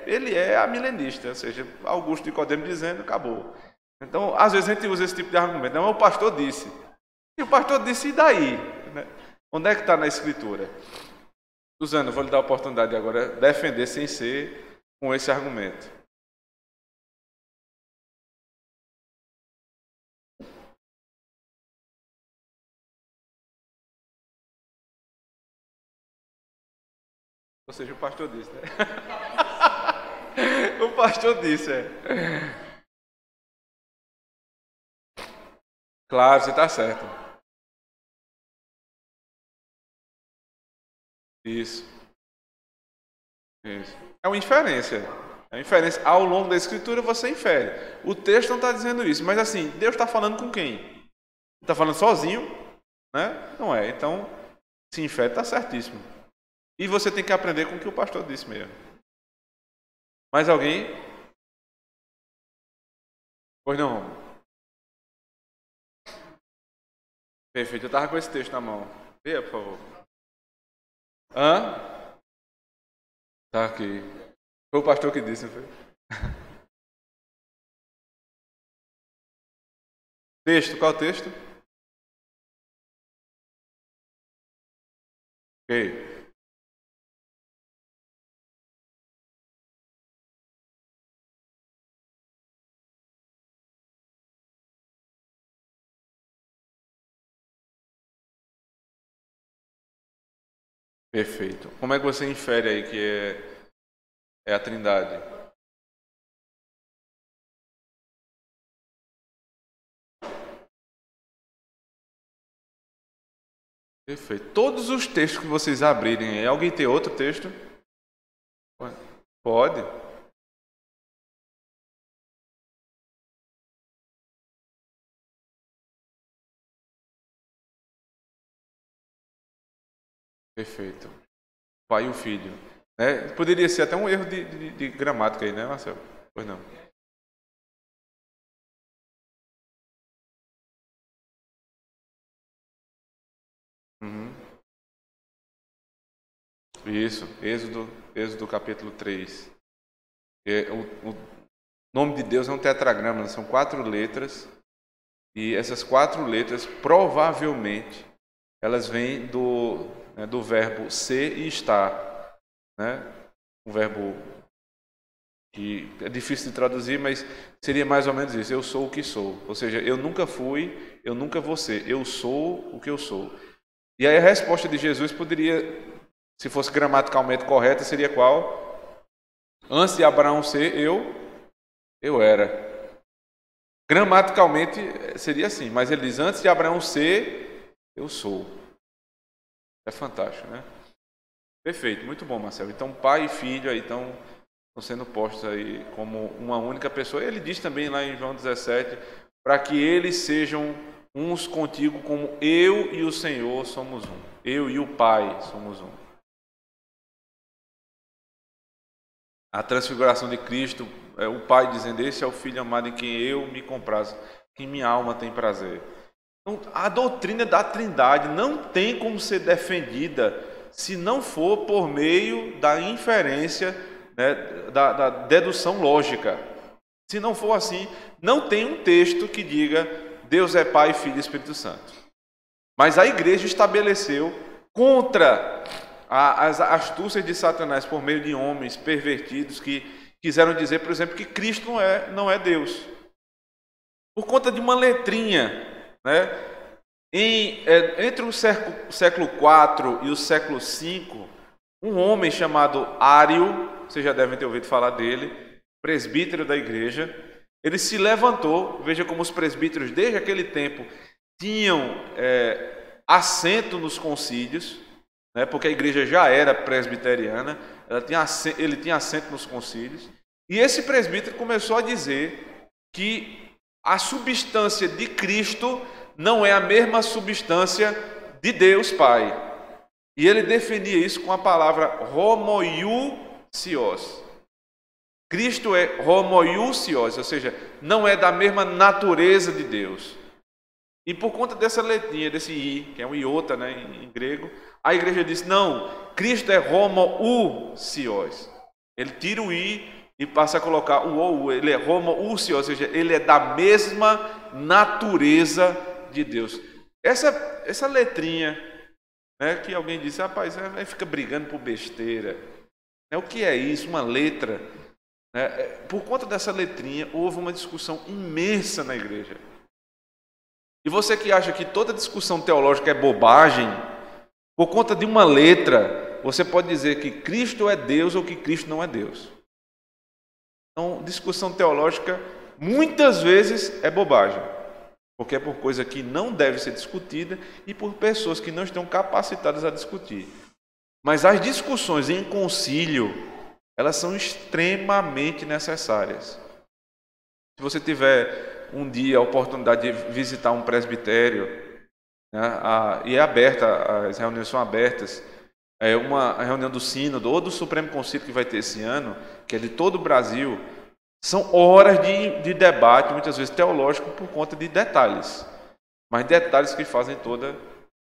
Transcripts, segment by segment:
ele é amilenista, ou seja, Augusto Nicodemo dizendo, acabou. Então, às vezes a gente usa esse tipo de argumento. Não, o pastor disse. E o pastor disse, e daí? Né? Onde é que está na Escritura? Suzana, vou lhe dar a oportunidade agora de defender sem ser com esse argumento. Ou seja, o pastor disse, né? O pastor disse, Claro, você está certo. Isso. Isso. É uma inferência. É uma inferência. Ao longo da Escritura você infere. O texto não está dizendo isso, mas assim, Deus está falando com quem? Está falando sozinho? Né? Não é. Então, se infere, está certíssimo. E você tem que aprender com o que o pastor disse mesmo. Mais alguém? Pois não. Perfeito. Eu estava com esse texto na mão. Leia, por favor. Hã? Tá aqui. Foi o pastor que disse, não foi? Texto, qual texto? Ok. Perfeito. Como é que você infere aí que é a Trindade? Perfeito. Todos os textos que vocês abrirem aí, alguém tem outro texto? Pode. Perfeito. Pai e o filho. Poderia ser até um erro de gramática aí, né, Marcelo? Pois não. Uhum. Isso, Êxodo capítulo 3. O nome de Deus é um tetragrama, são 4 letras. E essas 4 letras, provavelmente, elas vêm do verbo ser e estar. Né? Um verbo que é difícil de traduzir, mas seria mais ou menos isso. Eu sou o que sou. Ou seja, eu nunca fui, eu nunca vou ser. Eu sou o que eu sou. E aí a resposta de Jesus poderia, se fosse gramaticalmente correta, seria qual? Antes de Abraão ser, eu era. Gramaticalmente seria assim, mas ele diz, antes de Abraão ser, eu sou. É fantástico, né? Perfeito, muito bom, Marcelo. Então, pai e filho aí estão sendo postos aí como uma única pessoa. Ele diz também lá em João 17, para que eles sejam uns contigo como eu e o Senhor somos um. Eu e o Pai somos um. A transfiguração de Cristo, o Pai dizendo, esse é o Filho amado em quem eu me comprazo, que minha alma tem prazer. Então, a doutrina da Trindade não tem como ser defendida se não for por meio da inferência, né, da dedução lógica. Se não for assim, não tem um texto que diga Deus é Pai, Filho e Espírito Santo. Mas a igreja estabeleceu contra as astúcias de Satanás por meio de homens pervertidos que quiseram dizer, por exemplo, que Cristo não é Deus. Por conta de uma letrinha, né? Entre o século IV e o século V, um homem chamado Ário, vocês já devem ter ouvido falar dele, presbítero da igreja, ele se levantou, veja como os presbíteros desde aquele tempo tinham assento nos concílios, né, porque a igreja já era presbiteriana, ele tinha assento nos concílios, e esse presbítero começou a dizer que a substância de Cristo não é a mesma substância de Deus Pai. E ele definia isso com a palavra homoiousios. Cristo é homoiousios, ou seja, não é da mesma natureza de Deus. E por conta dessa letrinha, desse I, que é um iota, né, em grego, a igreja disse, não, Cristo é homoousios. Ele tira o I e passa a colocar o ou, ele é homoousia, ou seja, ele é da mesma natureza de Deus. Essa letrinha, né, que alguém disse, rapaz, aí fica brigando por besteira. O que é isso? Uma letra. Por conta dessa letrinha, houve uma discussão imensa na igreja. E você que acha que toda discussão teológica é bobagem, por conta de uma letra, você pode dizer que Cristo é Deus ou que Cristo não é Deus. Então, discussão teológica, muitas vezes, é bobagem. Porque é por coisa que não deve ser discutida e por pessoas que não estão capacitadas a discutir. Mas as discussões em concílio, elas são extremamente necessárias. Se você tiver um dia a oportunidade de visitar um presbitério, né, e é aberta, as reuniões são abertas, é uma reunião do Sínodo ou do Supremo Concílio que vai ter esse ano, que é de todo o Brasil, são horas de debate, muitas vezes teológico, por conta de detalhes. Mas detalhes que fazem toda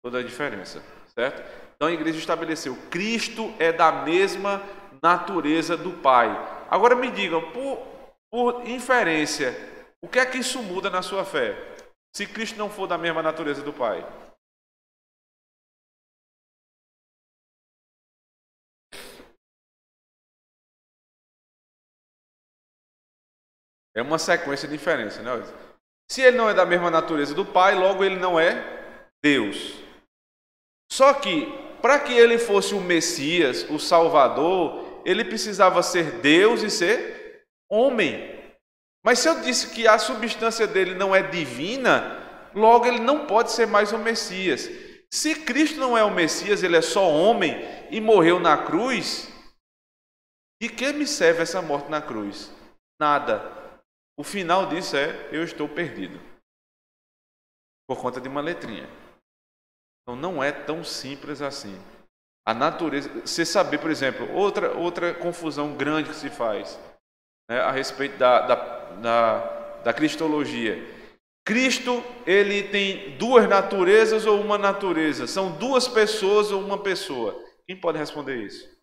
a diferença, certo? Então a igreja estabeleceu, Cristo é da mesma natureza do Pai. Agora me digam, por inferência, o que é que isso muda na sua fé? Se Cristo não for da mesma natureza do Pai? É uma sequência de inferência, né? Se ele não é da mesma natureza do Pai, logo ele não é Deus. Só que, para que ele fosse o Messias, o Salvador, ele precisava ser Deus e ser homem. Mas se eu disse que a substância dele não é divina, logo ele não pode ser mais o Messias. Se Cristo não é o Messias, ele é só homem e morreu na cruz, de que me serve essa morte na cruz? Nada. O final disso é, eu estou perdido. Por conta de uma letrinha. Então não é tão simples assim. A natureza, você saber, por exemplo, outra confusão grande que se faz, né, a respeito da cristologia. Cristo, ele tem duas naturezas ou uma natureza? São duas pessoas ou uma pessoa? Quem pode responder isso?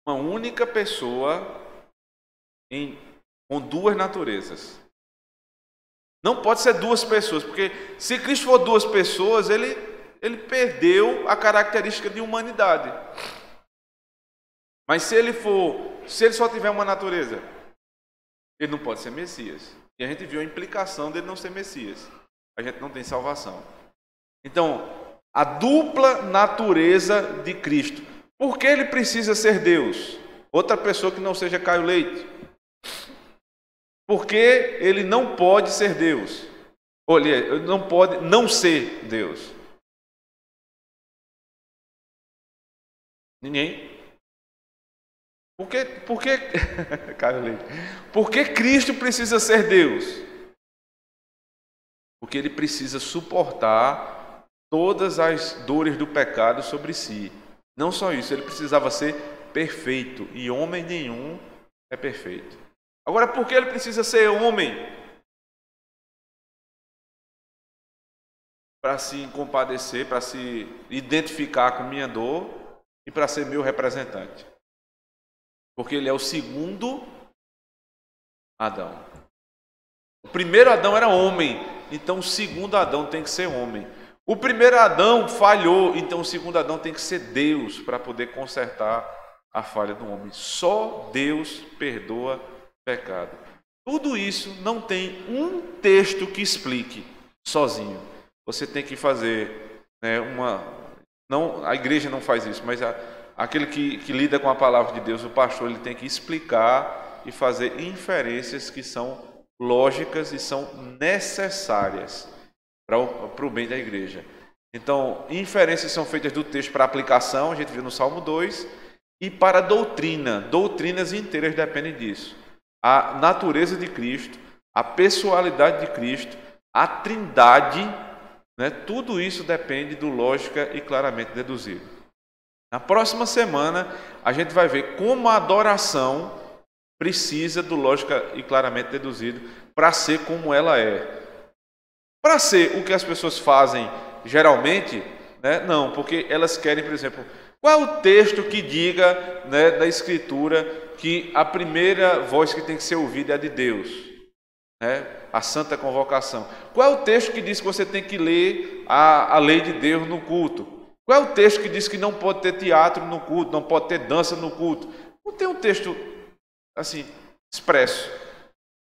Uma única pessoa com duas naturezas. Não pode ser duas pessoas, porque se Cristo for duas pessoas, ele perdeu a característica de humanidade. Mas se ele só tiver uma natureza, ele não pode ser Messias. E a gente viu a implicação dele não ser Messias. A gente não tem salvação. Então, a dupla natureza de Cristo. Por que ele precisa ser Deus? Outra pessoa que não seja Caio Leite. Porque ele não pode ser Deus. Olha, ele não pode não ser Deus. Ninguém? Por que Caio Leite? Por que Cristo precisa ser Deus? Porque ele precisa suportar todas as dores do pecado sobre si. Não só isso, ele precisava ser perfeito. E homem nenhum é perfeito. Agora, por que ele precisa ser homem? Para se compadecer, para se identificar com minha dor e para ser meu representante. Porque ele é o segundo Adão. O primeiro Adão era homem, então o segundo Adão tem que ser homem. O primeiro Adão falhou, então o segundo Adão tem que ser Deus para poder consertar a falha do homem. Só Deus perdoa pecado. Tudo isso não tem um texto que explique sozinho. Você tem que fazer, né, a igreja não faz isso, mas aquele que lida com a palavra de Deus, o pastor, ele tem que explicar e fazer inferências que são lógicas e são necessárias para o bem da igreja. Então, inferências são feitas do texto para aplicação, a gente viu no Salmo 2, e para doutrina. Doutrinas inteiras dependem disso. A natureza de Cristo, a pessoalidade de Cristo, a trindade, né, tudo isso depende do lógica e claramente deduzido. Na próxima semana, a gente vai ver como a adoração precisa do lógica e claramente deduzido para ser como ela é. Para ser o que as pessoas fazem geralmente, né, não, porque elas querem, por exemplo, Qual é o texto que diga, né, da Escritura que a primeira voz que tem que ser ouvida é a de Deus? Né? A santa convocação. Qual é o texto que diz que você tem que ler a lei de Deus no culto? Qual é o texto que diz que não pode ter teatro no culto, não pode ter dança no culto? Não tem um texto assim expresso,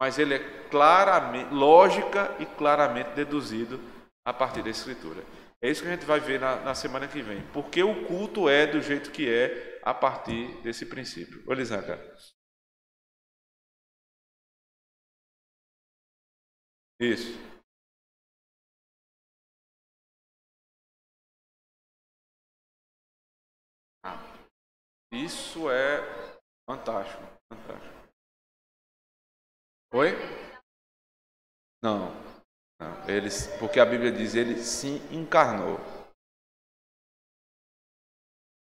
mas ele é claramente, lógica e claramente deduzido a partir da Escritura. É isso que a gente vai ver na semana que vem. Porque o culto é do jeito que é a partir desse princípio. Ô, Lisandra. Isso. Isso é fantástico. Fantástico. Oi? Não. Não. Porque a Bíblia diz, ele se encarnou.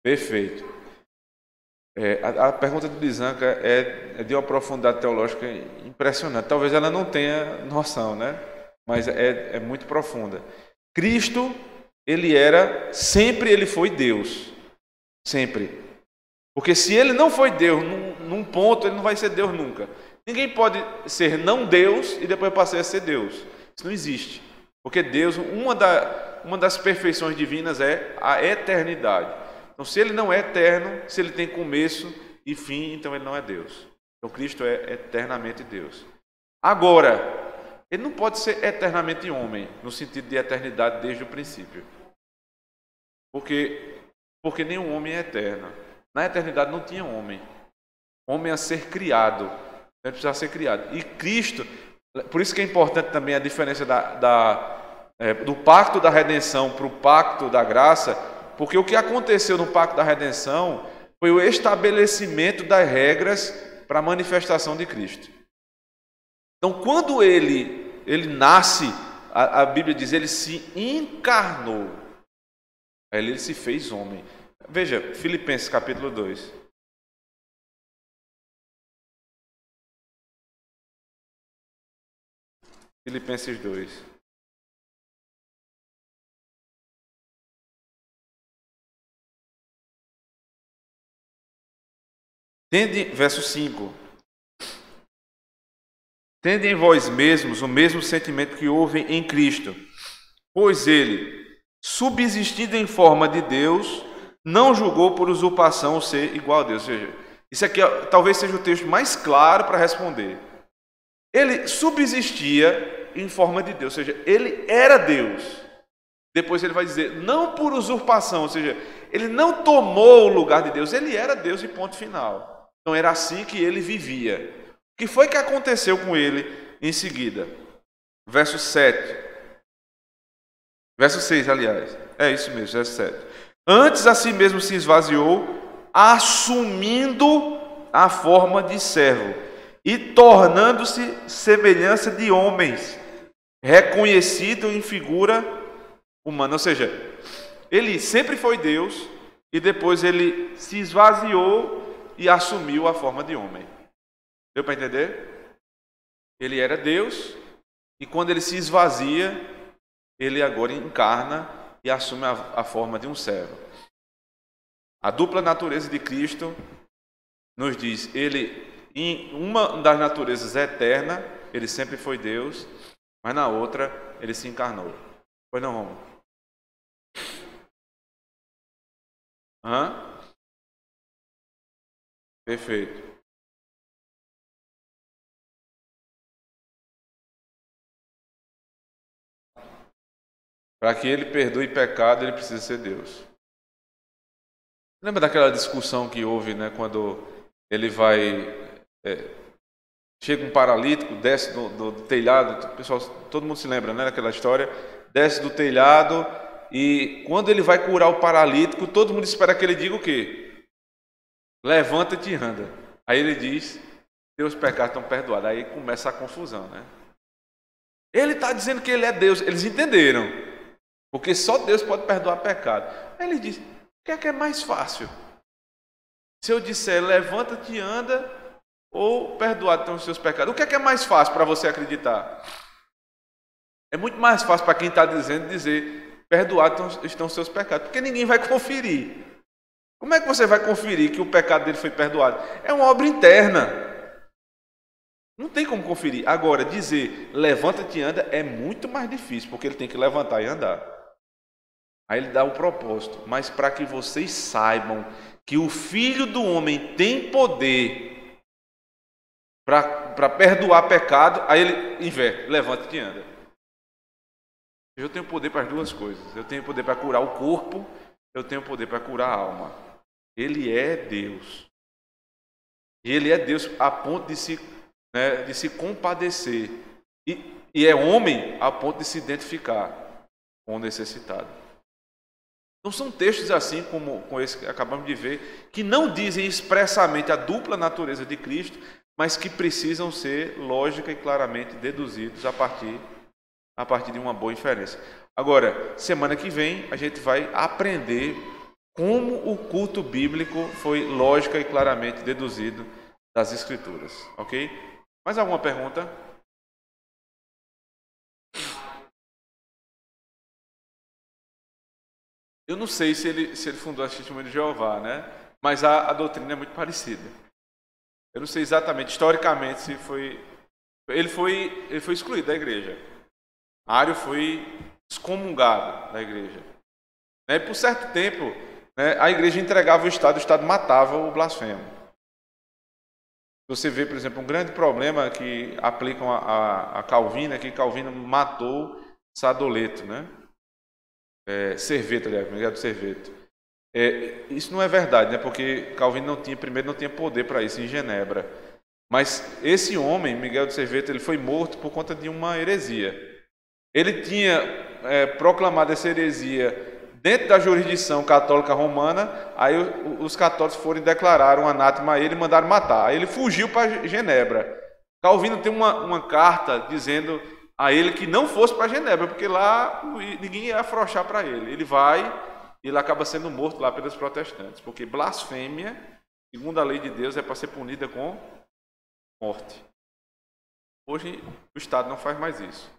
Perfeito. A pergunta do Lisanca é de uma profundidade teológica impressionante. Talvez ela não tenha noção, né? Mas é muito profunda. Cristo, sempre ele foi Deus. Sempre. Porque se ele não foi Deus num ponto, ele não vai ser Deus nunca. Ninguém pode ser não Deus e depois passar a ser Deus. Isso não existe. Porque Deus, uma das perfeições divinas é a eternidade. Então, se ele não é eterno, se ele tem começo e fim, então ele não é Deus. Então, Cristo é eternamente Deus. Agora, ele não pode ser eternamente homem, no sentido de eternidade desde o princípio. Porque nenhum homem é eterno. Na eternidade não tinha homem. Homem a ser criado. Ele precisava ser criado. E Cristo, por isso que é importante também a diferença do pacto da redenção para o pacto da graça, porque o que aconteceu no pacto da redenção foi o estabelecimento das regras para a manifestação de Cristo. Então, quando ele nasce, a Bíblia diz, ele se encarnou. Ele se fez homem. Veja, Filipenses capítulo 2. Filipenses 2. Verso 5. Tende em vós mesmos o mesmo sentimento que houve em Cristo, pois ele, subsistindo em forma de Deus, não julgou por usurpação ser igual a Deus. Ou seja, isso aqui talvez seja o texto mais claro para responder. Ele subsistia em forma de Deus, ou seja, ele era Deus. Depois ele vai dizer, não por usurpação, ou seja, ele não tomou o lugar de Deus, ele era Deus e ponto final. Então era assim que ele vivia. O que foi que aconteceu com ele em seguida? Verso 7. Verso 6, aliás. É isso mesmo, verso 7. Antes a si mesmo se esvaziou, assumindo a forma de servo e tornando-se semelhança de homens, reconhecido em figura humana. Ou seja, ele sempre foi Deus e depois ele se esvaziou e assumiu a forma de homem. Deu para entender? Ele era Deus e quando ele se esvazia, ele agora encarna e assume a forma de um servo. A dupla natureza de Cristo nos diz, ele em uma das naturezas é eterna, ele sempre foi Deus, mas na outra ele se encarnou. Pois não, Romulo? Hã? Perfeito. Para que ele perdoe pecado, ele precisa ser Deus. Lembra daquela discussão que houve, né, quando ele vai... chega um paralítico, desce do telhado, pessoal, todo mundo se lembra, né, daquela história, desce do telhado e quando ele vai curar o paralítico, todo mundo espera que ele diga o quê? Levanta-te e anda. Aí ele diz, teus pecados estão perdoados. Aí começa a confusão, né? Ele está dizendo que ele é Deus, eles entenderam, porque só Deus pode perdoar pecado. Aí ele diz, o que é mais fácil? Se eu disser, levanta-te e anda, ou perdoado estão os seus pecados, o que é mais fácil para você acreditar? É muito mais fácil para quem está dizendo dizer, perdoado estão os seus pecados, porque ninguém vai conferir. Como é que você vai conferir que o pecado dele foi perdoado? É uma obra interna. Não tem como conferir. Agora, dizer levanta-te e anda é muito mais difícil, porque ele tem que levantar e andar. Aí ele dá o propósito. Mas para que vocês saibam que o Filho do Homem tem poder para perdoar pecado, aí ele inverte, levanta-te e anda. Eu tenho poder para as duas coisas. Eu tenho poder para curar o corpo, eu tenho poder para curar a alma. Ele é Deus. E ele é Deus a ponto de se compadecer. E é homem a ponto de se identificar com o necessitado. Então são textos assim como esse que acabamos de ver, que não dizem expressamente a dupla natureza de Cristo, mas que precisam ser lógica e claramente deduzidos a partir de uma boa inferência. Agora, semana que vem, a gente vai aprender como o culto bíblico foi lógica e claramente deduzido das Escrituras. Ok? Mais alguma pergunta? Eu não sei se ele fundou a Testemunha de Jeová, né? Mas a doutrina é muito parecida. Eu não sei exatamente, historicamente, se foi... Ele foi excluído da igreja. Ário foi excomungado da igreja. E por certo tempo, né, a igreja entregava o Estado matava o blasfemo. Você vê, por exemplo, um grande problema que aplicam a Calvino, é que Calvino matou Sadoleto, né? Serveto, aliás, Miguel de Serveto. Isso não é verdade, né? Porque Calvino não tinha poder para isso em Genebra. Mas esse homem, Miguel de Serveto, ele foi morto por conta de uma heresia. Ele tinha proclamado essa heresia dentro da jurisdição católica romana, aí os católicos foram e declararam um anátema a ele e mandaram matar. Aí ele fugiu para Genebra. Calvino tem uma carta dizendo a ele que não fosse para Genebra, porque lá ninguém ia afrouxar para ele. Ele vai e ele acaba sendo morto lá pelos protestantes, porque blasfêmia, segundo a lei de Deus, é para ser punida com morte. Hoje o Estado não faz mais isso,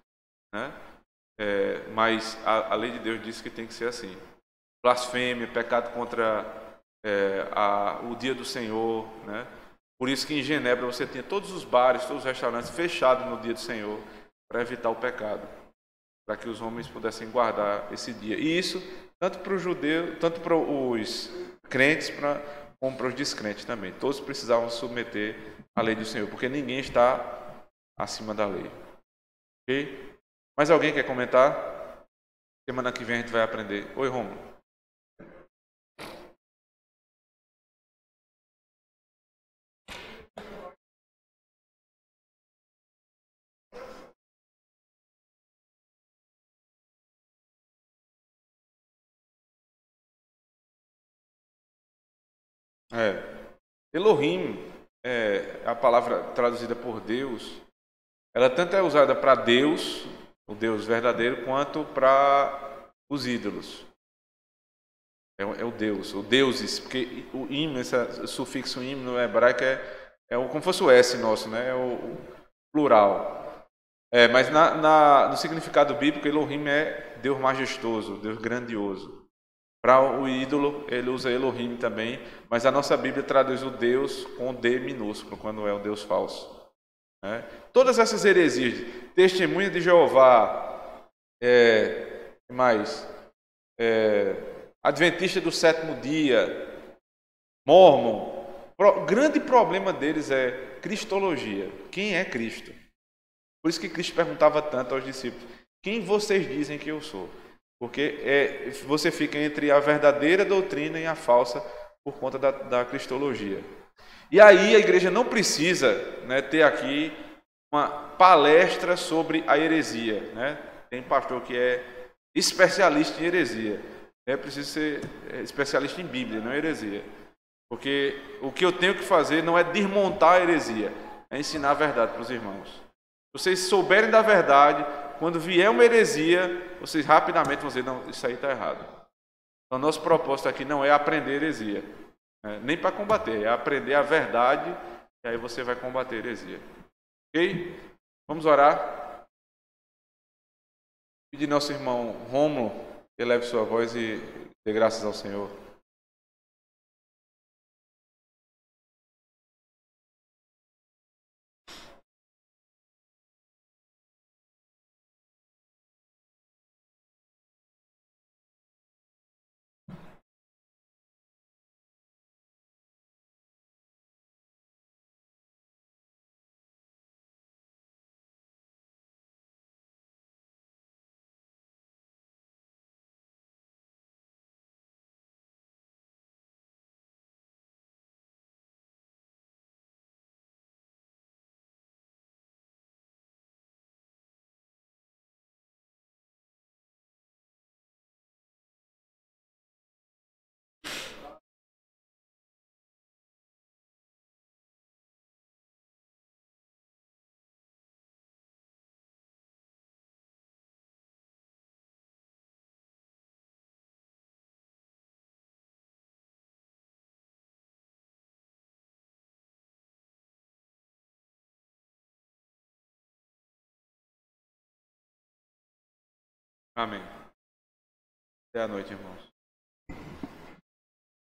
né? Mas a lei de Deus diz que tem que ser assim. Blasfêmia, pecado contra o dia do Senhor, né? Por isso que em Genebra você tinha todos os bares, todos os restaurantes fechados no dia do Senhor, para evitar o pecado, para que os homens pudessem guardar esse dia. E isso tanto para os judeus, tanto para os crentes, como para os descrentes também. Todos precisavam se submeter à lei do Senhor, porque ninguém está acima da lei. Ok? Mais alguém quer comentar? Semana que vem a gente vai aprender. Oi, Romulo. Elohim, a palavra traduzida por Deus, ela tanto é usada para Deus, o Deus verdadeiro, quanto para os ídolos. É o Deus, o deuses, porque o im, esse sufixo im no hebraico como se fosse o S nosso, né? É o plural. Mas no significado bíblico, Elohim é Deus majestoso, Deus grandioso. Para o ídolo, ele usa Elohim também, mas a nossa Bíblia traduz o Deus com D minúsculo, quando é o Deus falso. Né? Todas essas heresias, Testemunha de Jeová, Adventista do sétimo dia, Mórmon, o grande problema deles é cristologia. Quem é Cristo? Por isso que Cristo perguntava tanto aos discípulos: quem vocês dizem que eu sou? Porque você fica entre a verdadeira doutrina e a falsa por conta da cristologia. E aí a igreja não precisa, né, ter aqui uma palestra sobre a heresia. Né? Tem pastor que é especialista em heresia. É preciso ser especialista em Bíblia, não em heresia. Porque o que eu tenho que fazer não é desmontar a heresia, é ensinar a verdade para os irmãos. Se vocês souberem da verdade, quando vier uma heresia, vocês rapidamente vão dizer: não, isso aí está errado. Então, nosso propósito aqui não é aprender heresia, nem para combater, é aprender a verdade, e aí você vai combater a heresia. Ok? Vamos orar. Pedir nosso irmão Rômulo que eleve sua voz e dê graças ao Senhor. Amém. Até a noite, irmãos.